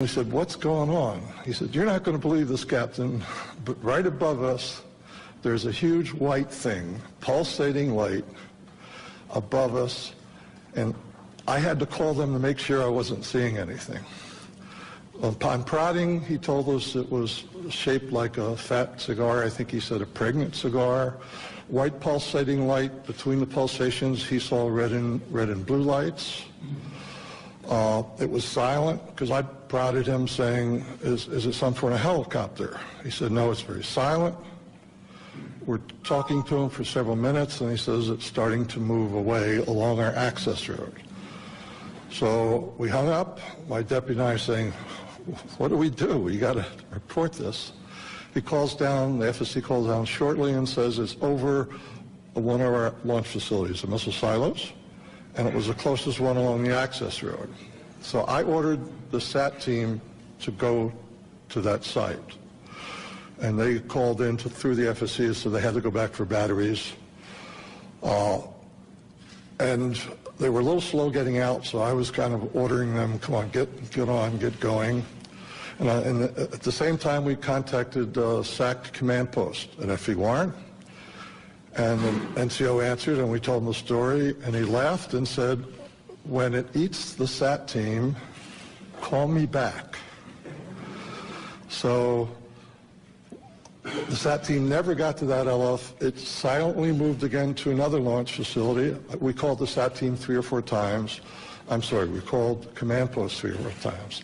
We said, what's going on? He said, you're not going to believe this, Captain, but right above us, there's a huge white thing, pulsating light above us, and I had to call them to make sure I wasn't seeing anything. Upon prodding, he told us it was shaped like a fat cigar. I think he said a pregnant cigar. White pulsating light. Between the pulsations, he saw red and blue lights. It was silent, because I prodded him saying, is it some sort of helicopter? He said, no, it's very silent. We're talking to him for several minutes, and he says it's starting to move away along our access road. So we hung up. My deputy and I are saying, what do? We got to report this. He calls down, the FSC calls down shortly and says it's over one of our launch facilities, the missile silos, and it was the closest one along the access road. So I ordered the SAT team to go to that site. And they called in through the FSC, so they had to go back for batteries. And they were a little slow getting out, so I was kind of ordering them, come on, get on, get going. And at the same time, we contacted SAC command post at FE Warren. And the NCO answered, and we told him the story, and he laughed and said, when it eats the SAT team, call me back. So the SAT team never got to that LF. It silently moved again to another launch facility. We called the SAT team 3 or 4 times. I'm sorry, we called command post 3 or 4 times.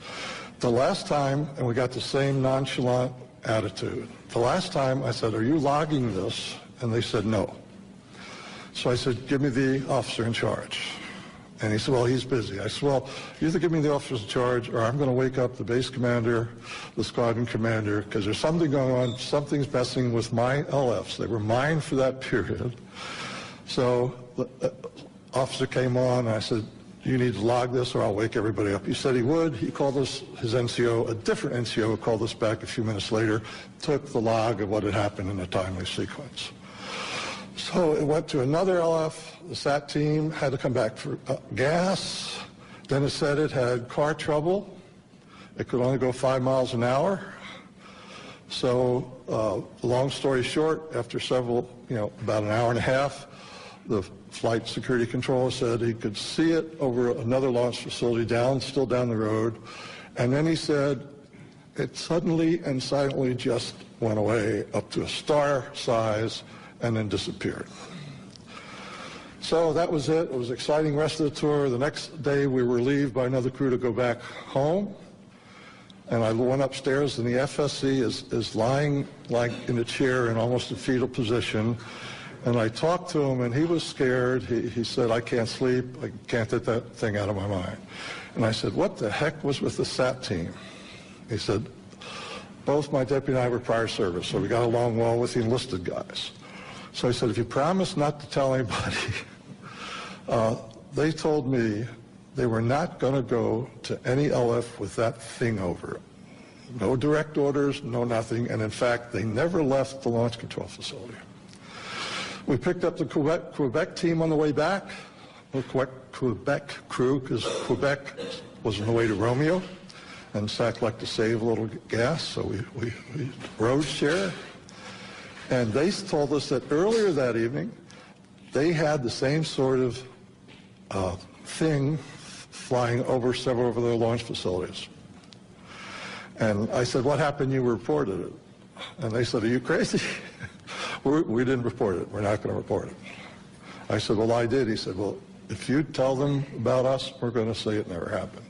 The last time, and we got the same nonchalant attitude. The last time I said, are you logging this? And they said no. So I said, give me the officer in charge. And he said, well, he's busy. I said, well, you either give me the officer in charge or I'm going to wake up the base commander, the squadron commander, because there's something going on, something's messing with my LFs. They were mine for that period. So the officer came on, and I said, you need to log this or I'll wake everybody up. He said he would. He called us, his NCO, a different NCO called us back a few minutes later, took the log of what had happened in a timely sequence. So it went to another LF. The SAT team had to come back for gas. Then it said it had car trouble. It could only go 5 miles an hour. So long story short, after several, about an hour and a half, the flight security controller said he could see it over another launch facility still down the road. And then he said it suddenly and silently just went away up to a star size and then disappeared. So that was it. It was an exciting rest of the tour. The next day we were relieved by another crew to go back home. And I went upstairs, and the FSC is lying like in a chair in almost a fetal position. And I talked to him, and he was scared. He said, I can't sleep. I can't get that thing out of my mind. And I said, what the heck was with the SAT team? He said, both my deputy and I were prior service, so we got along well with the enlisted guys. So I said, if you promise not to tell anybody, they told me they were not going to go to any LF with that thing over it. No direct orders, no nothing, and in fact, they never left the launch control facility. We picked up the Quebec team on the way back, the Quebec crew, because Quebec was on the way to Romeo, and SAC liked to save a little gas, so we road share. And they told us that earlier that evening, they had the same sort of thing flying over several of their launch facilities. And I said, what happened? You reported it. And they said, are you crazy? We didn't report it. We're not going to report it. I said, well, I did. He said, well, if you tell them about us, we're going to say it never happened.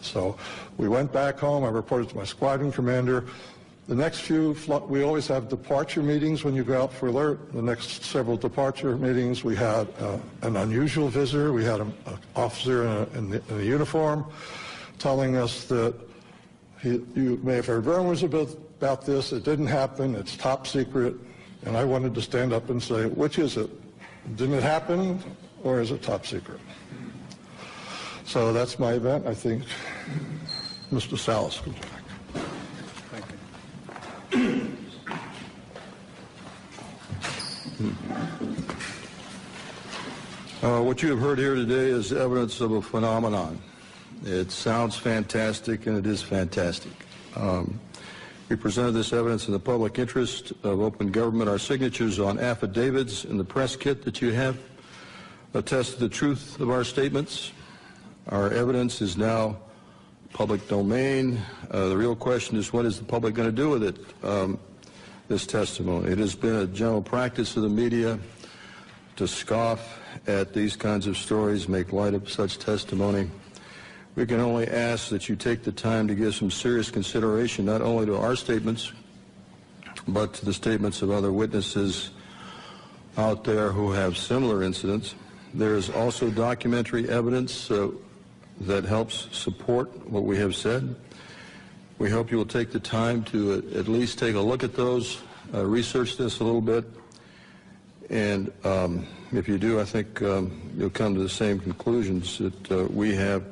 So we went back home. I reported to my squadron commander. The next few, we always have departure meetings when you go out for alert. The next several departure meetings, we had an unusual visitor. We had an officer in a uniform telling us that you may have heard rumors about this. It didn't happen. It's top secret. And I wanted to stand up and say, which is it? Didn't it happen, or is it top secret? So that's my event. I think Mr. Salas could back. Thank you. What you have heard here today is evidence of a phenomenon. It sounds fantastic, and it is fantastic. We presented this evidence in the public interest of open government. Our signatures on affidavits in the press kit that you have attest to the truth of our statements. Our evidence is now public domain. The real question is, what is the public going to do with it, this testimony? It has been a general practice of the media to scoff at these kinds of stories, make light of such testimony. We can only ask that you take the time to give some serious consideration not only to our statements, but to the statements of other witnesses out there who have similar incidents. There is also documentary evidence that helps support what we have said. We hope you will take the time to at least take a look at those, research this a little bit, and if you do, I think you'll come to the same conclusions that we have.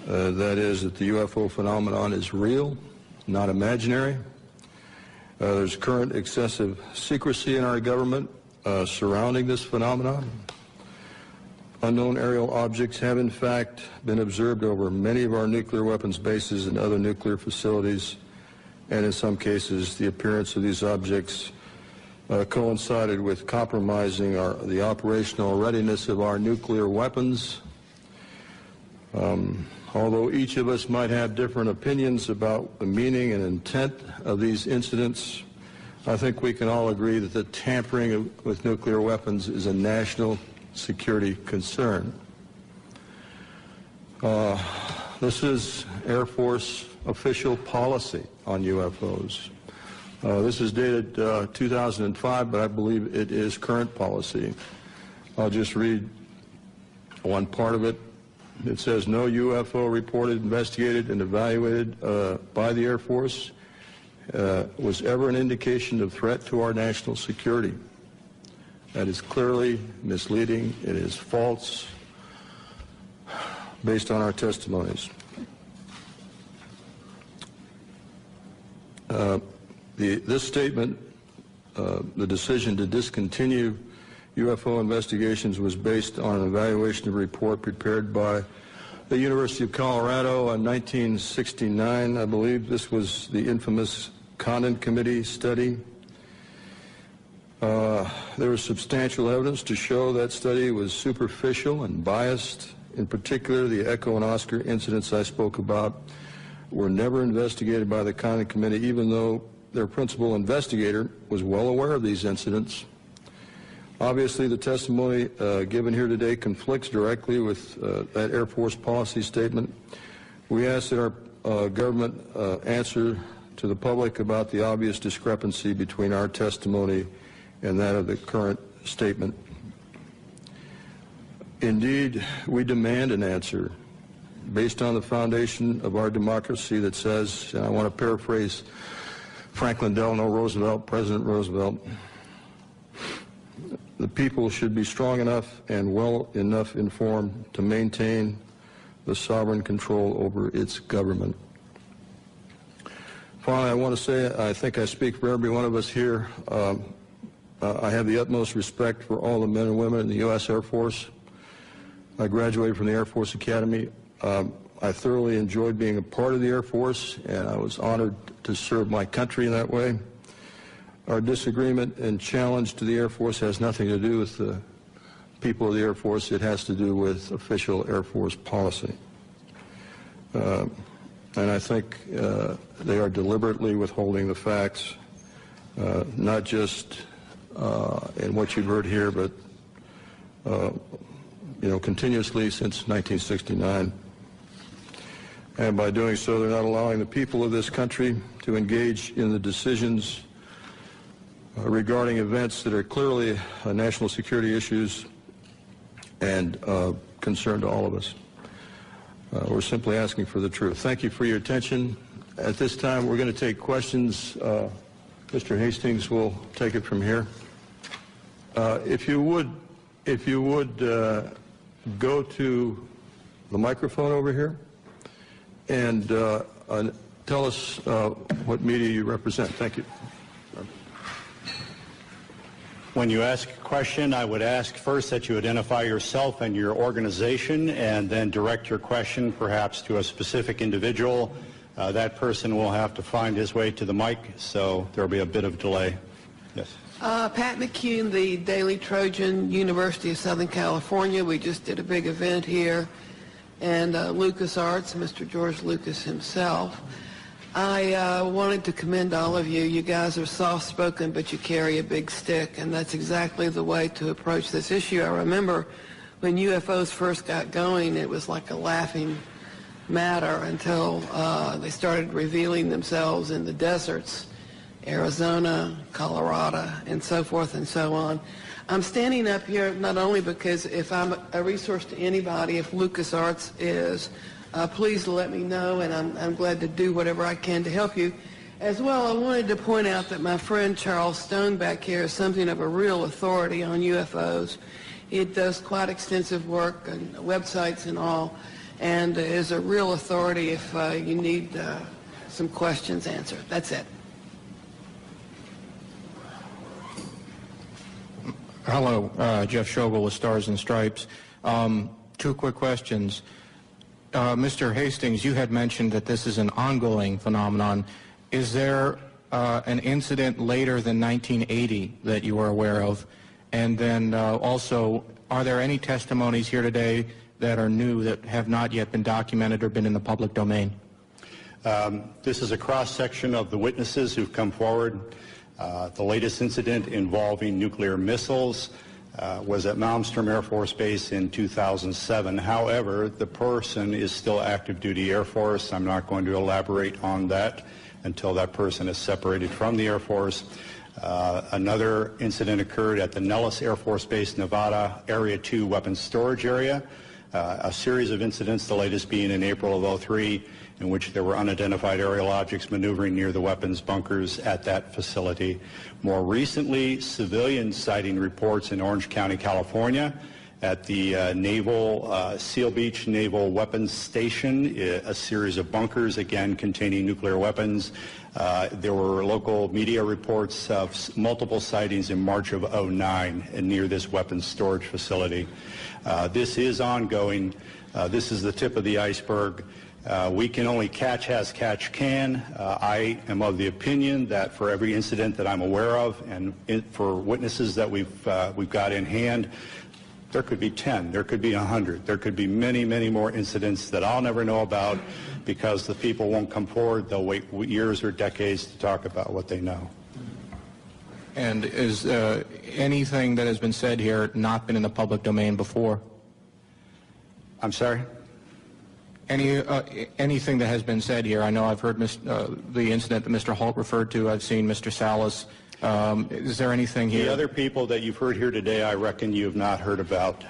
That is that the UFO phenomenon is real, not imaginary. There's current excessive secrecy in our government surrounding this phenomenon. Unknown aerial objects have in fact been observed over many of our nuclear weapons bases and other nuclear facilities, and in some cases the appearance of these objects coincided with compromising the operational readiness of our nuclear weapons. Although each of us might have different opinions about the meaning and intent of these incidents, I think we can all agree that the tampering with nuclear weapons is a national security concern. This is Air Force official policy on UFOs. This is dated 2005, but I believe it is current policy. I'll just read one part of it. It says, no UFO reported, investigated, and evaluated by the Air Force was ever an indication of threat to our national security. That is clearly misleading. It is false based on our testimonies. This statement, the decision to discontinue UFO investigations, was based on an evaluation of a report prepared by the University of Colorado in 1969. I believe this was the infamous Condon Committee study. There was substantial evidence to show that study was superficial and biased. In particular, the Echo and Oscar incidents I spoke about were never investigated by the Condon Committee, even though their principal investigator was well aware of these incidents. Obviously, the testimony given here today conflicts directly with that Air Force policy statement. We ask that our government answer to the public about the obvious discrepancy between our testimony and that of the current statement. Indeed, we demand an answer based on the foundation of our democracy that says, and I want to paraphrase Franklin Delano Roosevelt, President Roosevelt, the people should be strong enough and well enough informed to maintain the sovereign control over its government. Finally, I want to say, I think I speak for every one of us here, I have the utmost respect for all the men and women in the U.S. Air Force. I graduated from the Air Force Academy. I thoroughly enjoyed being a part of the Air Force, and I was honored to serve my country in that way. Our disagreement and challenge to the Air Force has nothing to do with the people of the Air Force. It has to do with official Air Force policy. And I think they are deliberately withholding the facts, not just in what you've heard here, but continuously since 1969. And by doing so, they're not allowing the people of this country to engage in the decisions regarding events that are clearly national security issues and concern to all of us. We're simply asking for the truth. Thank you for your attention. At this time, we're going to take questions. Mr. Hastings will take it from here. If you would go to the microphone over here and tell us what media you represent. Thank you. When you ask a question, I would ask first that you identify yourself and your organization, and then direct your question perhaps to a specific individual. That person will have to find his way to the mic, so there will be a bit of delay. Yes. Pat McCune, the Daily Trojan, University of Southern California. We just did a big event here, and LucasArts, Mr. George Lucas himself. I wanted to commend all of you. You guys are soft-spoken, but you carry a big stick, and that's exactly the way to approach this issue. I remember when UFOs first got going, it was like a laughing matter until they started revealing themselves in the deserts, Arizona, Colorado, and so forth and so on. I'm standing up here not only because if I'm a resource to anybody, if LucasArts is, please let me know, and I'm glad to do whatever I can to help you. As well, I wanted to point out that my friend Charles Stone back here is something of a real authority on UFOs. He does quite extensive work on websites and all, and is a real authority if you need some questions answered. That's it. Hello, Jeff Schogel with Stars and Stripes. Two quick questions. Mr. Hastings, you had mentioned that this is an ongoing phenomenon. Is there an incident later than 1980 that you are aware of? And then also, are there any testimonies here today that are new that have not yet been documented or been in the public domain? This is a cross-section of the witnesses who've come forward. The latest incident involving nuclear missiles was at Malmstrom Air Force Base in 2007. However, the person is still active duty Air Force. I'm not going to elaborate on that until that person is separated from the Air Force. Another incident occurred at the Nellis Air Force Base, Nevada, Area 2 weapons storage area. A series of incidents, the latest being in April of 2003, in which there were unidentified aerial objects maneuvering near the weapons bunkers at that facility. More recently, civilian sighting reports in Orange County, California, at the Seal Beach Naval Weapons Station, a series of bunkers, again, containing nuclear weapons. There were local media reports of multiple sightings in March of 2009 near this weapons storage facility. This is ongoing. This is the tip of the iceberg. We can only catch as catch can. I am of the opinion that for every incident that I'm aware of, and for witnesses that we've got in hand, there could be 10, there could be 100, there could be many, many more incidents that I'll never know about because the people won't come forward. They'll wait years or decades to talk about what they know. And is anything that has been said here not been in the public domain before? I'm sorry? Anything that has been said here, I know I've heard the incident that Mr. Holt referred to. I've seen Mr. Salas. Is there anything here? The other people that you've heard here today, I reckon you have not heard about.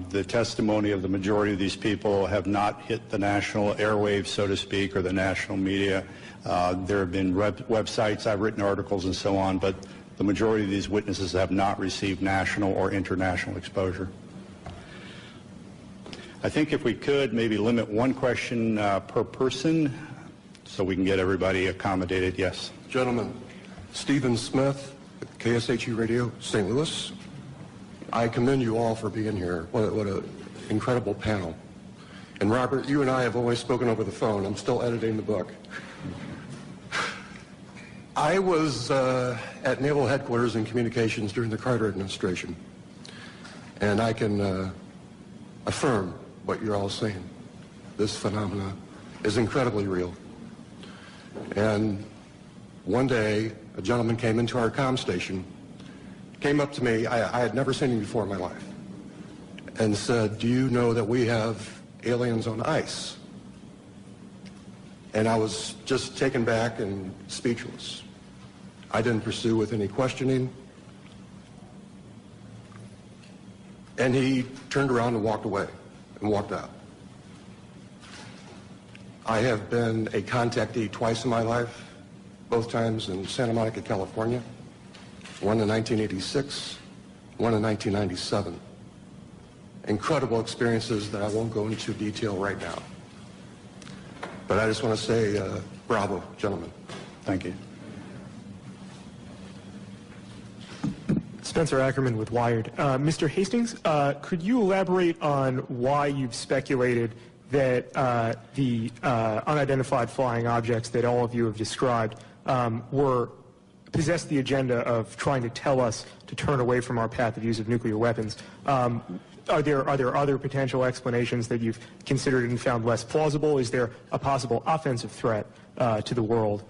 The testimony of the majority of these people have not hit the national airwaves, so to speak, or the national media. There have been websites, I've written articles and so on, but the majority of these witnesses have not received national or international exposure. I think if we could maybe limit one question per person so we can get everybody accommodated. Yes. Gentlemen, Stephen Smith, KSHE Radio, St. Louis. I commend you all for being here. What an incredible panel. And Robert, you and I have always spoken over the phone. I'm still editing the book. I was at Naval Headquarters in Communications during the Carter administration. And I can affirm what you're all saying. This phenomena is incredibly real. And one day, a gentleman came into our comm station, came up to me, I had never seen him before in my life, and said, "Do you know that we have aliens on ice?" And I was just taken back and speechless. I didn't pursue with any questioning. And he turned around and walked away and walked out. I have been a contactee twice in my life, both times in Santa Monica, California, one in 1986, one in 1997. Incredible experiences that I won't go into detail right now. But I just want to say bravo, gentlemen. Thank you. Spencer Ackerman with Wired. Mr. Hastings, could you elaborate on why you've speculated that the unidentified flying objects that all of you have described possess the agenda of trying to tell us to turn away from our path of use of nuclear weapons? Are there other potential explanations that you've considered and found less plausible? Is there a possible offensive threat to the world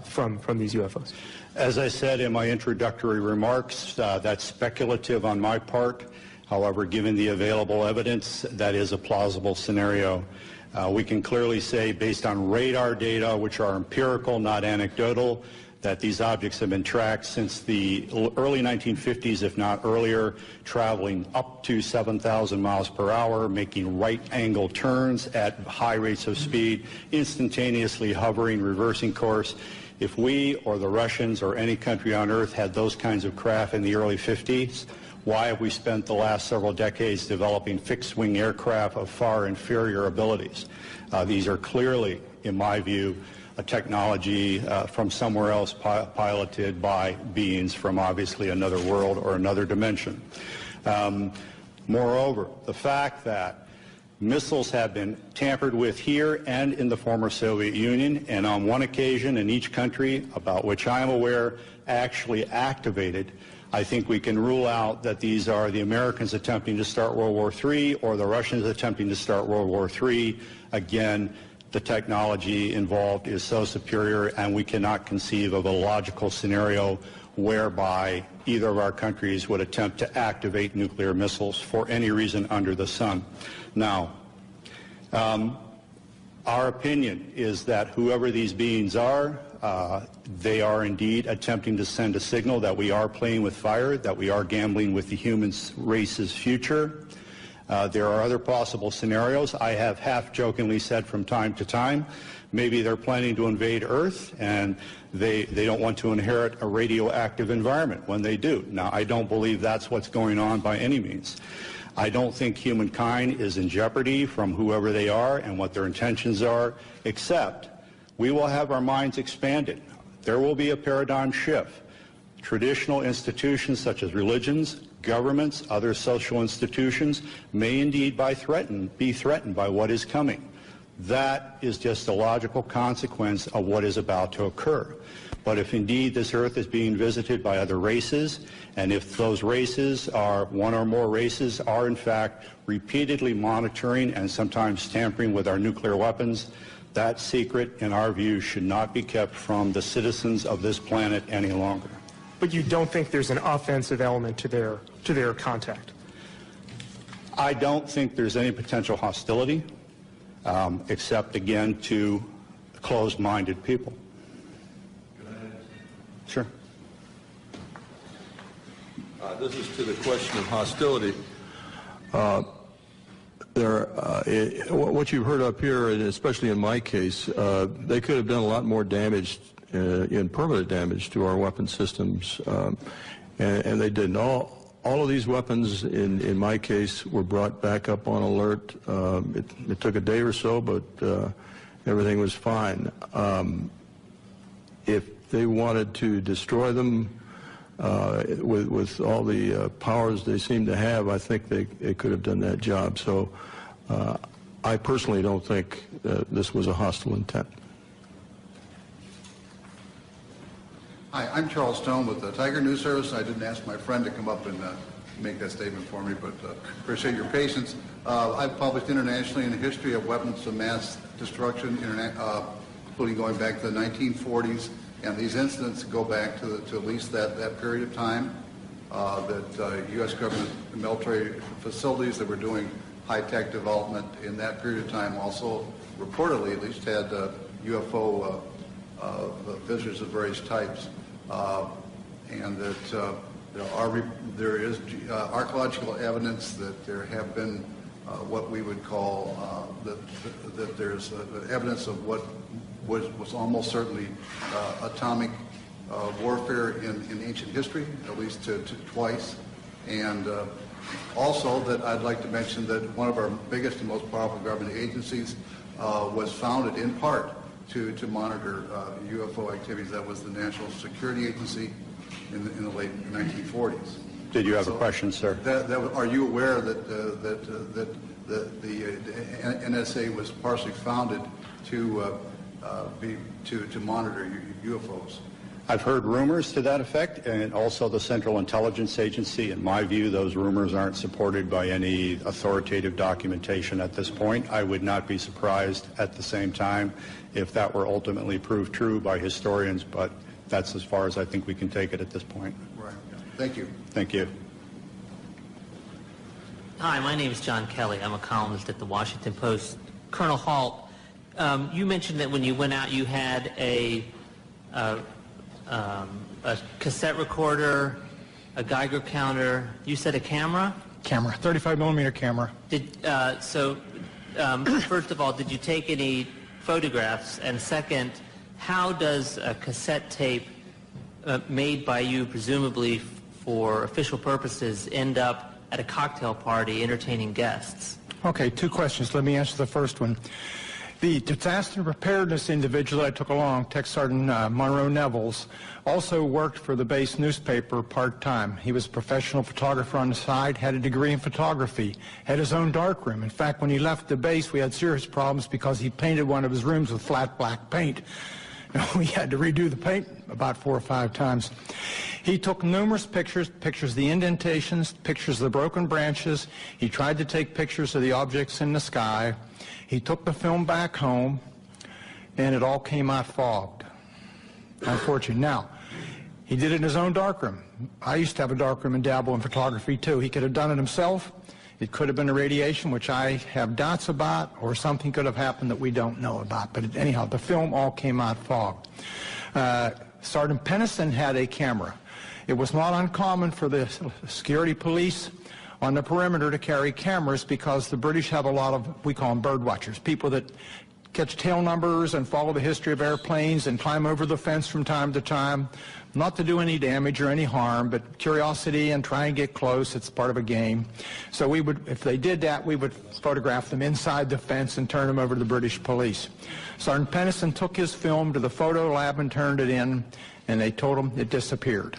from these UFOs? As I said in my introductory remarks, that's speculative on my part. However, given the available evidence, that is a plausible scenario. We can clearly say, based on radar data, which are empirical, not anecdotal, that these objects have been tracked since the early 1950s, if not earlier, traveling up to 7,000 miles per hour, making right-angle turns at high rates of speed, instantaneously hovering, reversing course. If we or the Russians or any country on Earth had those kinds of craft in the early 50s, why have we spent the last several decades developing fixed-wing aircraft of far inferior abilities? These are clearly, in my view, a technology from somewhere else piloted by beings from obviously another world or another dimension. Moreover, the fact that missiles have been tampered with here and in the former Soviet Union, and on one occasion in each country, about which I am aware, actually activated, I think we can rule out that these are the Americans attempting to start World War III or the Russians attempting to start World War III. Again, the technology involved is so superior, and we cannot conceive of a logical scenario whereby either of our countries would attempt to activate nuclear missiles for any reason under the sun. Now, our opinion is that whoever these beings are, they are indeed attempting to send a signal that we are playing with fire, that we are gambling with the human race's future. There are other possible scenarios. I have half-jokingly said from time to time, maybe they're planning to invade Earth and they don't want to inherit a radioactive environment when they do. Now, I don't believe that's what's going on by any means. I don't think humankind is in jeopardy from whoever they are and what their intentions are, except we will have our minds expanded. There will be a paradigm shift. Traditional institutions such as religions, governments, other social institutions may indeed be threatened by what is coming. That is just a logical consequence of what is about to occur. But if indeed this Earth is being visited by other races, and if those races are, one or more races, are in fact repeatedly monitoring and sometimes tampering with our nuclear weapons, that secret, in our view, should not be kept from the citizens of this planet any longer. But you don't think there's an offensive element to their contact? I don't think there's any potential hostility, except, again, to closed-minded people. Sure. This is to the question of hostility. What you've heard up here, and especially in my case, they could have done a lot more damage, in permanent damage to our weapon systems, and they didn't. All of these weapons, in my case, were brought back up on alert. It took a day or so, but everything was fine. If they wanted to destroy them with all the powers they seem to have, I think they could have done that job. So I personally don't think this was a hostile intent. Hi, I'm Charles Stone with the Tiger News Service. I didn't ask my friend to come up and make that statement for me, but appreciate your patience. I've published internationally in the history of weapons of mass destruction, including going back to the 1940s, and these incidents go back to at least that period of time, that U.S. government military facilities that were doing high-tech development in that period of time also reportedly at least had UFO visitors of various types, and that there is archaeological evidence that there have been what we would call that there's evidence of what was almost certainly atomic warfare in ancient history, at least twice, and also that I'd like to mention that one of our biggest and most powerful government agencies was founded in part to monitor UFO activities. That was the National Security Agency in the late 1940s. Did you have a question, sir? Are you aware that the NSA was partially founded to monitor UFOs? I've heard rumors to that effect, and also the Central Intelligence Agency. In my view, those rumors aren't supported by any authoritative documentation at this point. I would not be surprised at the same time if that were ultimately proved true by historians, but that's as far as I think we can take it at this point. Right. Thank you. Thank you. Hi, my name is John Kelly. I'm a columnist at the Washington Post. Colonel Halt, you mentioned that when you went out you had a cassette recorder, a Geiger counter. You said a camera? Camera, 35 millimeter camera. First of all, did you take any photographs? And second, how does a cassette tape made by you, presumably for official purposes, end up at a cocktail party entertaining guests? Okay, two questions. Let me answer the first one. The disaster preparedness individual that I took along, Tech Sergeant Monroe Nevels, also worked for the base newspaper part-time. He was a professional photographer on the side, had a degree in photography, had his own darkroom. In fact, when he left the base, we had serious problems because he painted one of his rooms with flat black paint. We had to redo the paint about 4 or 5 times. He took numerous pictures of the indentations, pictures of the broken branches. He tried to take pictures of the objects in the sky. He took the film back home, and it all came out fogged, unfortunately. Now, he did it in his own darkroom. I used to have a darkroom and dabble in photography, too. He could have done it himself. It could have been a radiation, which I have doubts about, or something could have happened that we don't know about. But anyhow, the film all came out fogged. Sergeant Pennison had a camera. It was not uncommon for the security police on the perimeter to carry cameras because the British have a lot of, we call them bird watchers, people that catch tail numbers and follow the history of airplanes and climb over the fence from time to time, not to do any damage or any harm, but curiosity and try and get close. It's part of a game. So we would, if they did that, we would photograph them inside the fence and turn them over to the British police. Sergeant Pennison took his film to the photo lab and turned it in, and they told him it disappeared.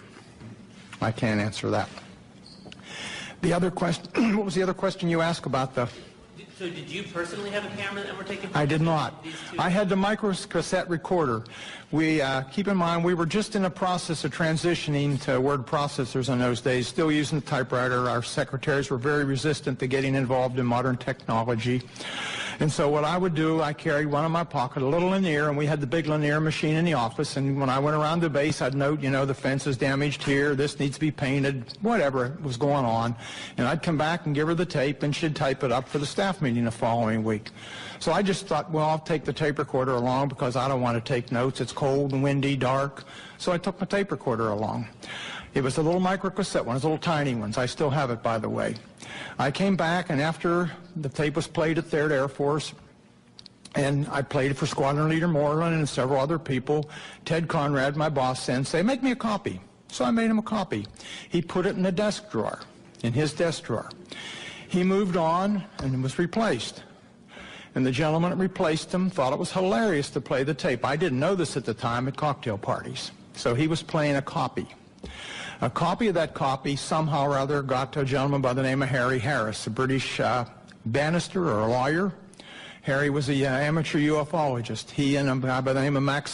I can't answer that. The other question, what was the other question you asked about the... So did you personally have a camera that were taking pictures? I did not. I had the microcassette recorder. We, keep in mind, we were just in the process of transitioning to word processors in those days, still using the typewriter. Our secretaries were very resistant to getting involved in modern technology. And so what I would do, I carried one in my pocket, a little linear, and we had the big linear machine in the office, and when I went around the base, I'd note, you know, the fence is damaged here, this needs to be painted, whatever was going on. And I'd come back and give her the tape, and she'd type it up for the staff meeting the following week. So I just thought, well, I'll take the tape recorder along because I don't want to take notes. It's cold and windy, dark. So I took my tape recorder along. It was a little microcassette one, little tiny ones. I still have it, by the way. I came back, and after the tape was played at 3rd Air Force, and I played it for Squadron Leader Moreland and several other people, Ted Conrad, my boss, said, make me a copy. So I made him a copy. He put it in the desk drawer, in his desk drawer. He moved on and was replaced. And the gentleman that replaced him thought it was hilarious to play the tape. I didn't know this at the time at cocktail parties. So he was playing a copy. A copy of that copy somehow or other got to a gentleman by the name of Harry Harris, a British barrister or a lawyer. Harry was an amateur ufologist. He and a guy by the name of Mike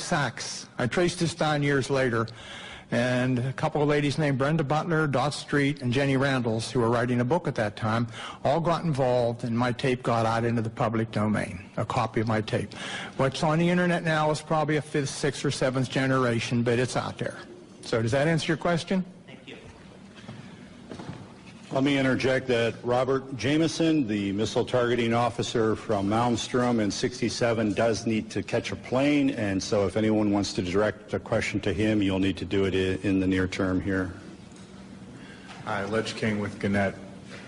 Sachs. I traced this down years later. And a couple of ladies named Brenda Butler, Dot Street, and Jenny Randalls, who were writing a book at that time, all got involved, and my tape got out into the public domain, a copy of my tape. What's on the internet now is probably a 5th, 6th, or 7th generation, but it's out there. So does that answer your question? Thank you. Let me interject that Robert Jameson, the missile targeting officer from Malmstrom in 67, does need to catch a plane, and so if anyone wants to direct a question to him, you'll need to do it in the near term here. Hi, Ledge King with Gannett,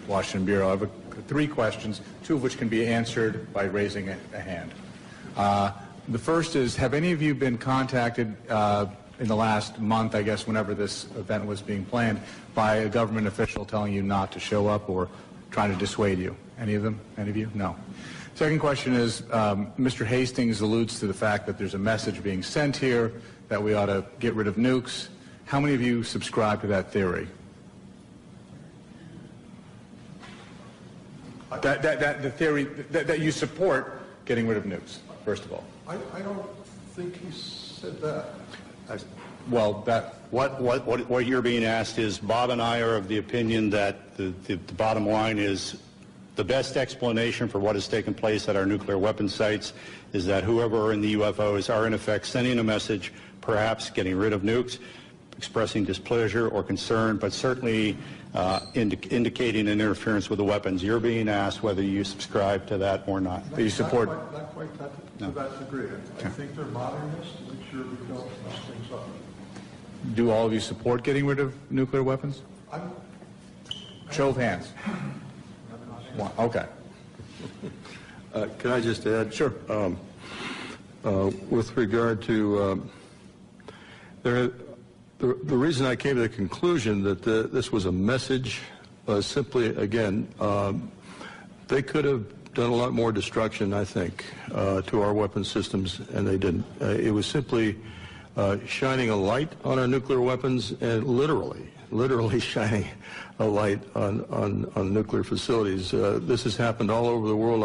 Washington Bureau. I have 3 questions, 2 of which can be answered by raising a hand. The first is, have any of you been contacted in the last month, I guess, whenever this event was being planned, by a government official telling you not to show up or trying to dissuade you? Any of them? Any of you? No. Second question is, Mr. Hastings alludes to the fact that there's a message being sent here that we ought to get rid of nukes. How many of you subscribe to that theory? The theory that you support getting rid of nukes, first of all. I don't think he said that. Well, that... What you're being asked is, Bob and I are of the opinion that the bottom line is the best explanation for what has taken place at our nuclear weapons sites is that whoever are in the UFOs are in effect sending a message, perhaps getting rid of nukes, expressing displeasure or concern, but certainly indicating an interference with the weapons. You're being asked whether you subscribe to that or not. Do you support... Not quite to that degree. I think they're modernists to make sure we don't mess things up. Do all of you support getting rid of nuclear weapons? Show of hands. One. Okay. Can I just add? Sure. With regard to the reason I came to the conclusion that this was a message was simply, again, they could have done a lot more destruction, I think, to our weapon systems, and they didn't. It was simply shining a light on our nuclear weapons, and literally shining a light on nuclear facilities. This has happened all over the world.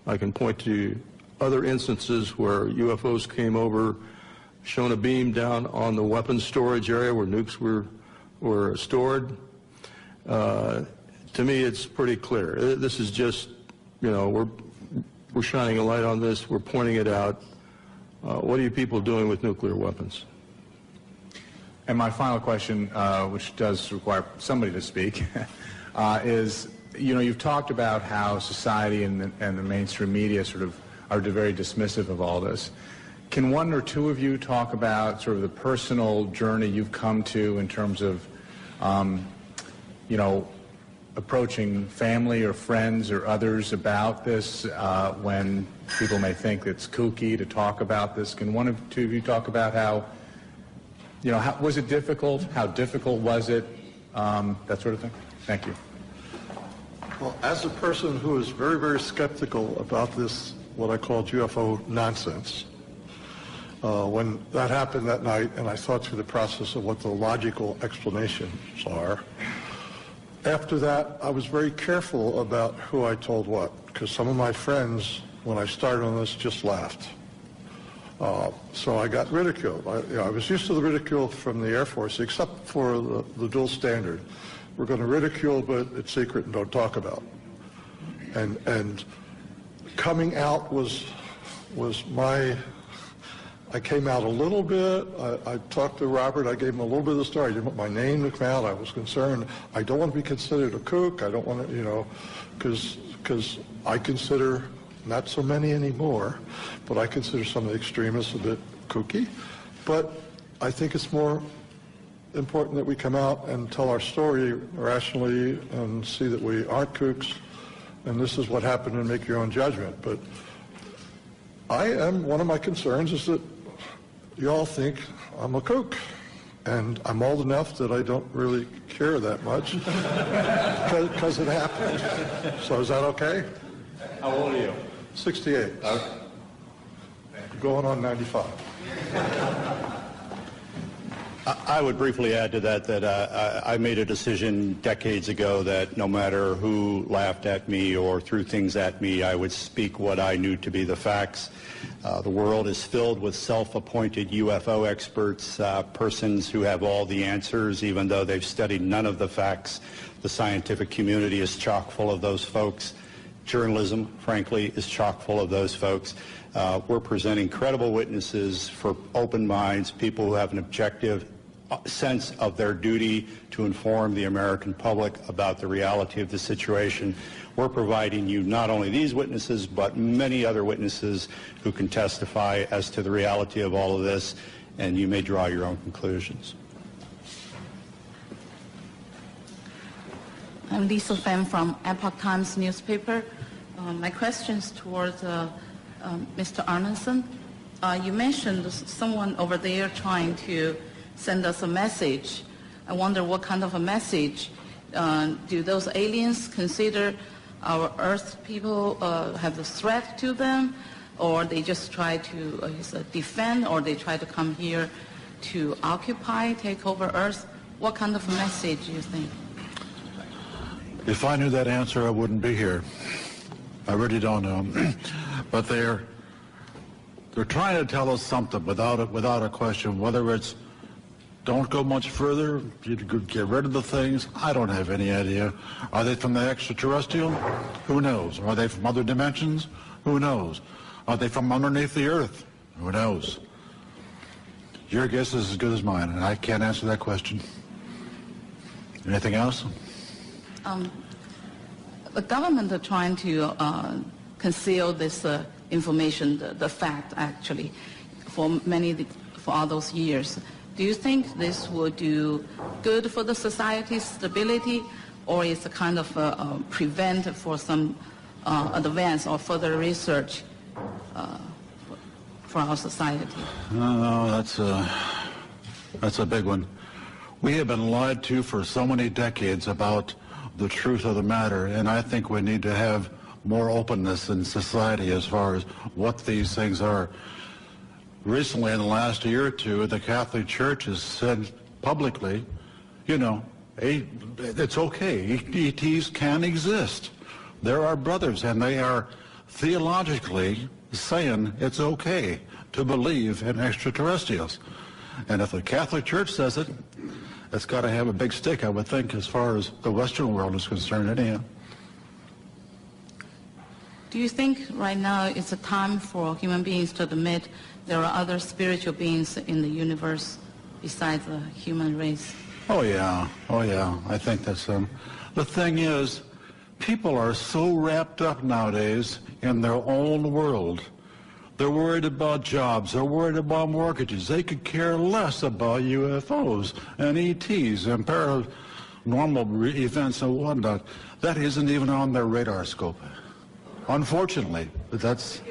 I can point to other instances where UFOs came over, shone a beam down on the weapons storage area where nukes were stored. To me, it's pretty clear. This is just, we're shining a light on this. We're pointing it out. What are you people doing with nuclear weapons? And my final question, which does require somebody to speak, is, you've talked about how society and the mainstream media sort of are very dismissive of all this. Can one or two of you talk about sort of the personal journey you've come to in terms of, approaching family or friends or others about this when people may think it's kooky to talk about this? Can one or two of you talk about how, how was it difficult? How difficult was it? That sort of thing. Thank you. Well, as a person who is very, very skeptical about this, what I call UFO nonsense, when that happened that night and I thought through the process of what the logical explanations are, after that I was very careful about who I told what, because some of my friends, when I started on this, just laughed. So I got ridiculed. I was used to the ridicule from the Air Force, except for the dual standard. We're going to ridicule, but it's secret and don't talk about. And coming out was my... I came out a little bit. I talked to Robert. I gave him a little bit of the story. I didn't want my name to come out. I was concerned. I don't want to be considered a kook. I don't want to, because I consider, not so many anymore, but I consider some of the extremists a bit kooky. But I think it's more important that we come out and tell our story rationally and see that we aren't kooks, and this is what happened, and make your own judgment. But one of my concerns is that you all think I'm a kook, and I'm old enough that I don't really care that much because it happened. So is that okay? How old are you? 68. Okay. Going on 95. I would briefly add to that I made a decision decades ago that no matter who laughed at me or threw things at me, I would speak what I knew to be the facts. The world is filled with self-appointed UFO experts, persons who have all the answers, even though they've studied none of the facts. The scientific community is chock full of those folks. Journalism, frankly, is chock full of those folks. We're presenting credible witnesses for open minds, people who have an objective sense of their duty to inform the American public about the reality of the situation. We're providing you not only these witnesses, but many other witnesses who can testify as to the reality of all of this, and you may draw your own conclusions. I'm Lisa Pham from Epoch Times newspaper. My question is towards Mr. Arneson. You mentioned someone over there trying to send us a message. I wonder what kind of a message. Do those aliens consider our Earth people have a threat to them, or they just try to defend, or they try to come here to occupy, take over Earth? What kind of message do you think? If I knew that answer, I wouldn't be here. I really don't know. But they're trying to tell us something without a question. Whether it's don't go much further, you could get rid of the things, I don't have any idea. Are they from the extraterrestrial? Who knows? Are they from other dimensions? Who knows? Are they from underneath the earth? Who knows? Your guess is as good as mine, and I can't answer that question. Anything else? The government are trying to conceal this information, the fact actually, for all those years. Do you think this will do good for the society's stability, or is it kind of prevent for some advance or further research for our society? No, that's a big one. We have been lied to for so many decades about the truth of the matter, and I think we need to have more openness in society as far as what these things are. Recently, in the last year or two, the Catholic Church has said publicly, you know, it's okay. ETs can exist. They're our brothers, and they are theologically saying it's okay to believe in extraterrestrials. And if the Catholic Church says it, it's got to have a big stick, I would think, as far as the Western world is concerned anyhow. Do you think right now it's a time for human beings to admit there are other spiritual beings in the universe besides the human race? Oh yeah. I think that's the thing is, people are so wrapped up nowadays in their own world. They're worried about jobs. They're worried about mortgages. They could care less about UFOs and ETs and paranormal events and whatnot. That isn't even on their radar scope. Unfortunately, but that's...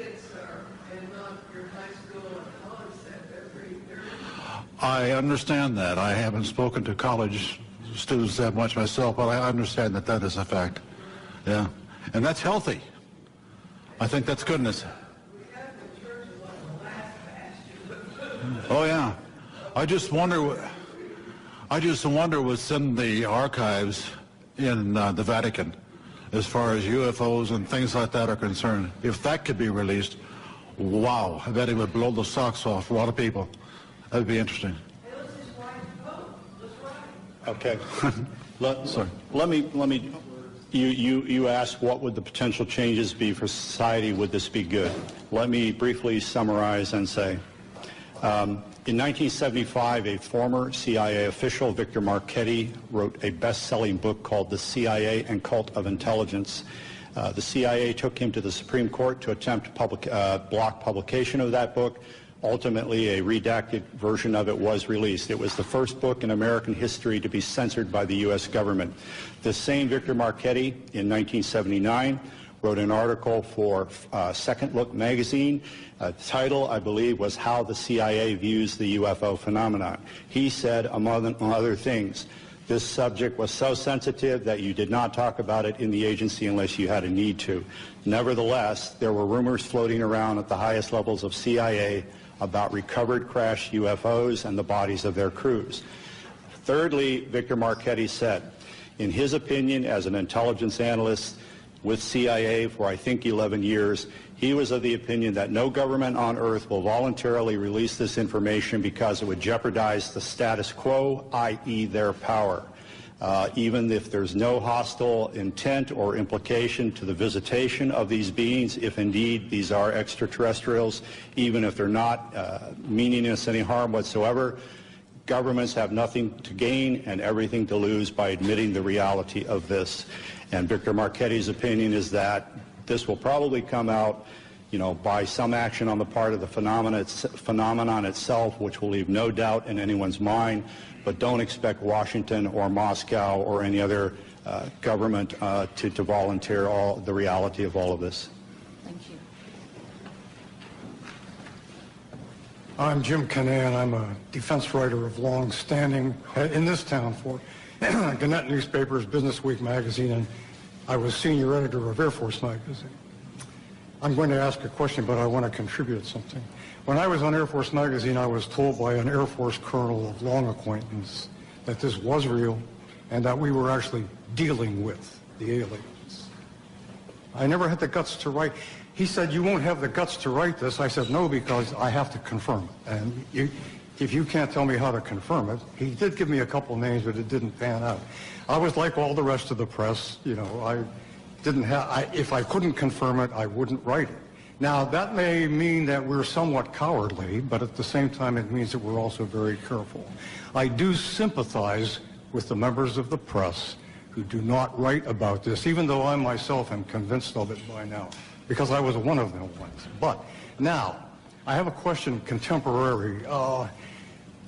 I understand that. I haven't spoken to college students that much myself, but I understand that that is a fact. Yeah. And that's healthy. I think that's goodness. Oh, yeah. I just wonder what's in the archives in the Vatican as far as UFOs and things like that are concerned. If that could be released, wow, I bet it would blow the socks off a lot of people. That would be interesting. Okay. Sorry. Let me. You asked what would the potential changes be for society? Would this be good? Let me briefly summarize and say, in 1975, a former CIA official, Victor Marchetti, wrote a best-selling book called The CIA and Cult of Intelligence. The CIA took him to the Supreme Court to attempt block publication of that book. Ultimately, a redacted version of it was released. It was the first book in American history to be censored by the U.S. government. The same Victor Marchetti, in 1979, wrote an article for Second Look magazine. The title, I believe, was How the CIA Views the UFO Phenomenon. He said, among other things, this subject was so sensitive that you did not talk about it in the agency unless you had a need to. Nevertheless, there were rumors floating around at the highest levels of CIA about recovered crashed UFOs and the bodies of their crews. Thirdly, Victor Marchetti said, in his opinion, as an intelligence analyst with CIA for I think 11 years, he was of the opinion that no government on earth will voluntarily release this information because it would jeopardize the status quo, i.e. their power. Even if there's no hostile intent or implication to the visitation of these beings, if indeed these are extraterrestrials, even if they're not meaning us any harm whatsoever, governments have nothing to gain and everything to lose by admitting the reality of this. And Victor Marchetti's opinion is that this will probably come out, by some action on the part of the phenomenon itself, which will leave no doubt in anyone's mind. But don't expect Washington or Moscow or any other government to volunteer the reality of all of this. Thank you. I'm Jim Canan. I'm a defense writer of long standing in this town for Gannett Newspaper's Business Week magazine, and I was senior editor of Air Force magazine. I'm going to ask a question, but I want to contribute something. When I was on Air Force Magazine, I was told by an Air Force colonel of long acquaintance that this was real and that we were actually dealing with the aliens. I never had the guts to write. He said, you won't have the guts to write this. I said, no, because I have to confirm it. And if you can't tell me how to confirm it, he did give me a couple names, but it didn't pan out. I was like all the rest of the press, you know, if I couldn't confirm it, I wouldn't write it. Now, that may mean that we're somewhat cowardly, but at the same time, it means that we're also very careful. I do sympathize with the members of the press who do not write about this, even though I myself am convinced of it by now, because I was one of them once. But now, I have a question contemporary.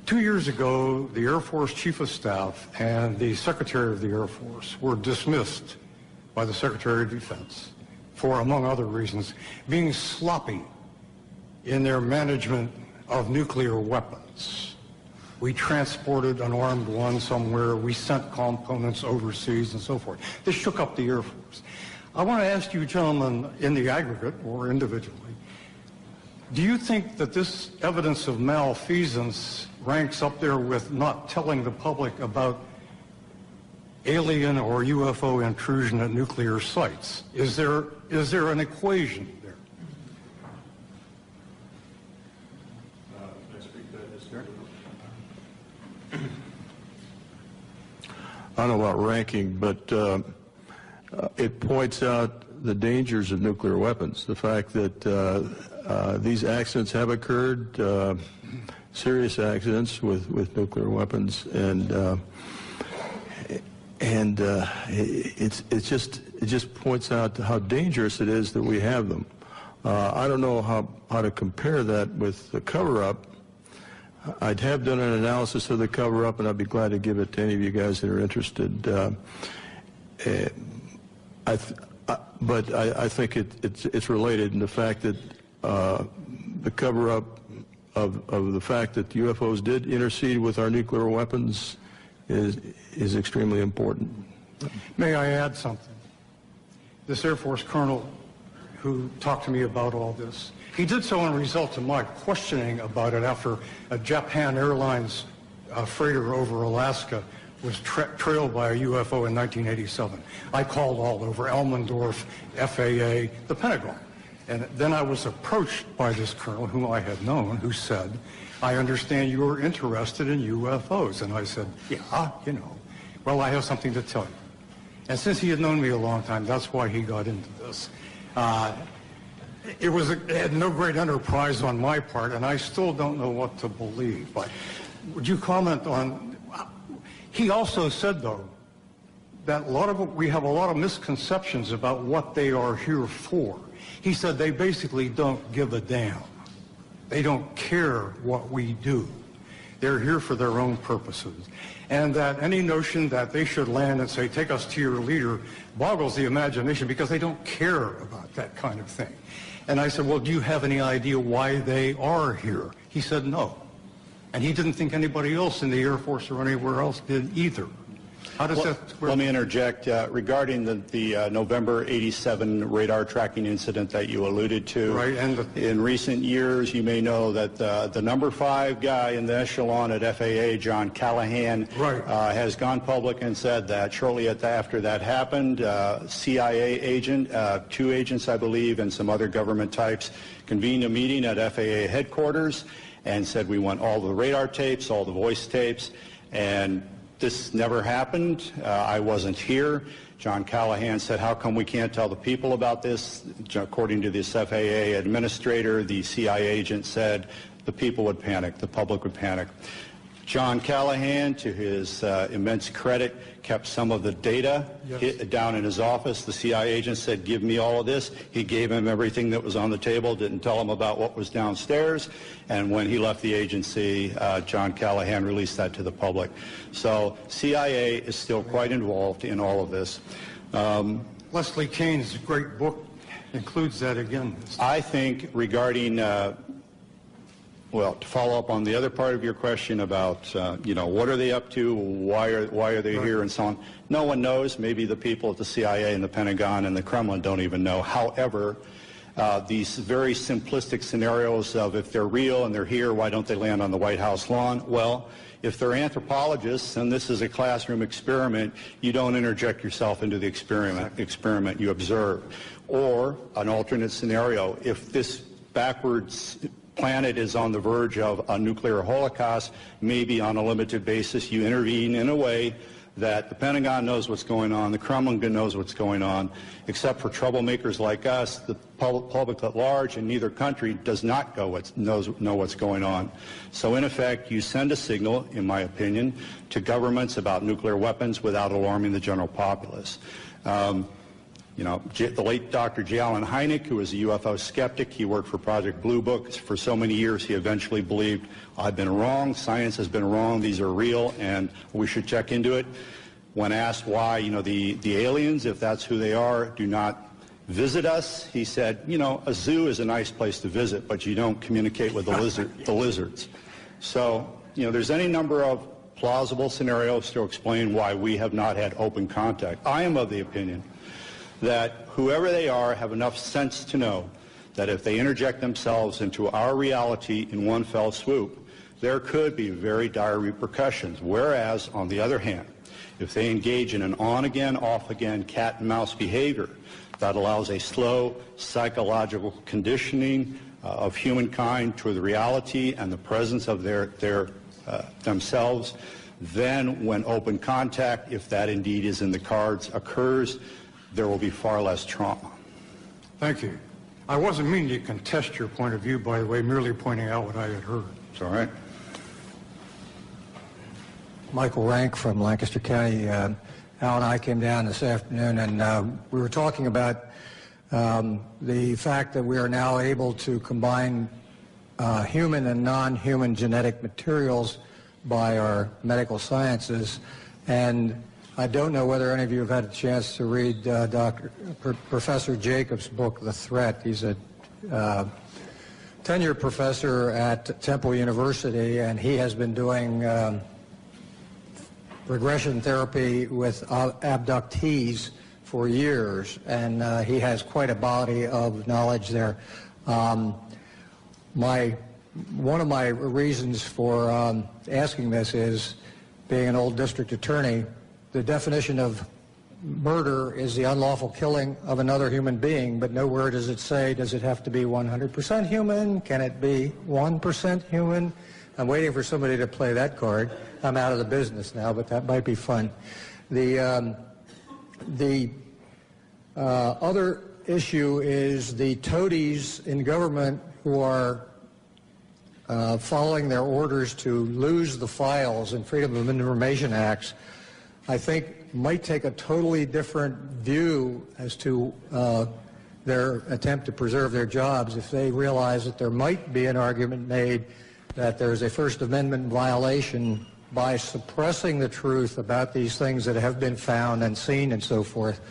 2 years ago, the Air Force Chief of Staff and the Secretary of the Air Force were dismissed by the Secretary of Defense for, among other reasons, being sloppy in their management of nuclear weapons. We transported an armed one somewhere, we sent components overseas and so forth. This shook up the Air Force. I want to ask you gentlemen, in the aggregate or individually, do you think that this evidence of malfeasance ranks up there with not telling the public about alien or UFO intrusion at nuclear sites? Is there an equation there? I don't know about ranking, but it points out the dangers of nuclear weapons. The fact that these accidents have occurred, serious accidents with nuclear weapons, and it just points out how dangerous it is that we have them. I don't know how to compare that with the cover-up. I'd have done an analysis of the cover-up, and I'd be glad to give it to any of you guys that are interested. But I think it's related in the fact that the cover-up of the fact that the UFOs did intercede with our nuclear weapons is extremely important. May I add something? This Air Force colonel who talked to me about all this, he did so in result to my questioning about it after a Japan Airlines freighter over Alaska was trailed by a UFO in 1987. I called all over Elmendorf, FAA, the Pentagon. And then I was approached by this colonel whom I had known, who said, I understand you are interested in UFOs. And I said, yeah, you know, well, I have something to tell you. And since he had known me a long time, that's why he got into this. It had no great enterprise on my part, and I still don't know what to believe. But would you comment on, he also said, though, that we have a lot of misconceptions about what they are here for. He said they basically don't give a damn. They don't care what we do. They're here for their own purposes. And that any notion that they should land and say, take us to your leader, boggles the imagination because they don't care about that kind of thing. And I said, well, do you have any idea why they are here? He said, no. And he didn't think anybody else in the Air Force or anywhere else did either. How does that square? Let me interject regarding the November 87 radar tracking incident that you alluded to. Right, and in recent years, you may know that the number 5 guy in the echelon at FAA, John Callahan, has gone public and said that shortly after that happened, CIA agent, 2 agents, I believe, and some other government types convened a meeting at FAA headquarters and said we want all the radar tapes, all the voice tapes, and this never happened. I wasn't here. John Callahan said, how come we can't tell the people about this? According to this FAA administrator, the CIA agent said the people would panic, the public would panic. John Callahan, to his immense credit, kept some of the data down in his office. The CIA agent said, give me all of this. He gave him everything that was on the table, didn't tell him about what was downstairs. And when he left the agency, John Callahan released that to the public. So CIA is still quite involved in all of this. Leslie Kane's great book includes that again. I think regarding well, to follow up on the other part of your question about, what are they up to, why are they here, and so on, no one knows. Maybe the people at the CIA and the Pentagon and the Kremlin don't even know. However, these very simplistic scenarios of if they're real and they're here, why don't they land on the White House lawn? Well, if they're anthropologists and this is a classroom experiment, you don't interject yourself into the experiment, you observe. Or an alternate scenario, if this backwards planet is on the verge of a nuclear holocaust, maybe on a limited basis you intervene in a way that the Pentagon knows what's going on, the Kremlin knows what's going on, except for troublemakers like us, the public at large in neither country does not know what's going on. So in effect, you send a signal, in my opinion, to governments about nuclear weapons without alarming the general populace. The late Dr. J. Allen Hynek, who was a UFO skeptic, he worked for Project Blue Book for so many years, he eventually believed, I've been wrong, science has been wrong, these are real, and we should check into it. When asked why, the aliens, if that's who they are, do not visit us, he said, a zoo is a nice place to visit, but you don't communicate with the lizards. So, there's any number of plausible scenarios to explain why we have not had open contact. I am of the opinion that whoever they are have enough sense to know that if they interject themselves into our reality in one fell swoop, there could be very dire repercussions. Whereas, on the other hand, if they engage in an on-again, off-again cat-and-mouse behavior that allows a slow psychological conditioning of humankind to the reality and the presence of themselves, then when open contact, if that indeed is in the cards, occurs, there will be far less trauma. Thank you. I wasn't meaning to contest your point of view, by the way, merely pointing out what I had heard. It's all right. Michael Rank from Lancaster County. Al and I came down this afternoon, and we were talking about the fact that we are now able to combine human and non-human genetic materials by our medical sciences. And I don't know whether any of you have had a chance to read Professor Jacobs' book, The Threat. He's a tenured professor at Temple University, and he has been doing regression therapy with abductees for years, and he has quite a body of knowledge there. One of my reasons for asking this is, being an old district attorney, the definition of murder is the unlawful killing of another human being, but nowhere does it say, does it have to be 100% human? Can it be 1% human? I'm waiting for somebody to play that card. I'm out of the business now, but that might be fun. The other issue is the toadies in government who are following their orders to lose the files in Freedom of Information Acts, I think might take a totally different view as to their attempt to preserve their jobs if they realize that there might be an argument made that there's a First Amendment violation by suppressing the truth about these things that have been found and seen and so forth.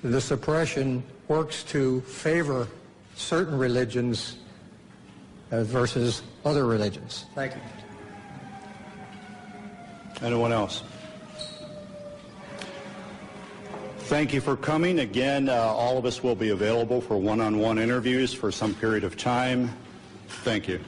The suppression works to favor certain religions versus other religions. Thank you. Anyone else? Thank you for coming. Again, all of us will be available for one-on-one interviews for some period of time. Thank you.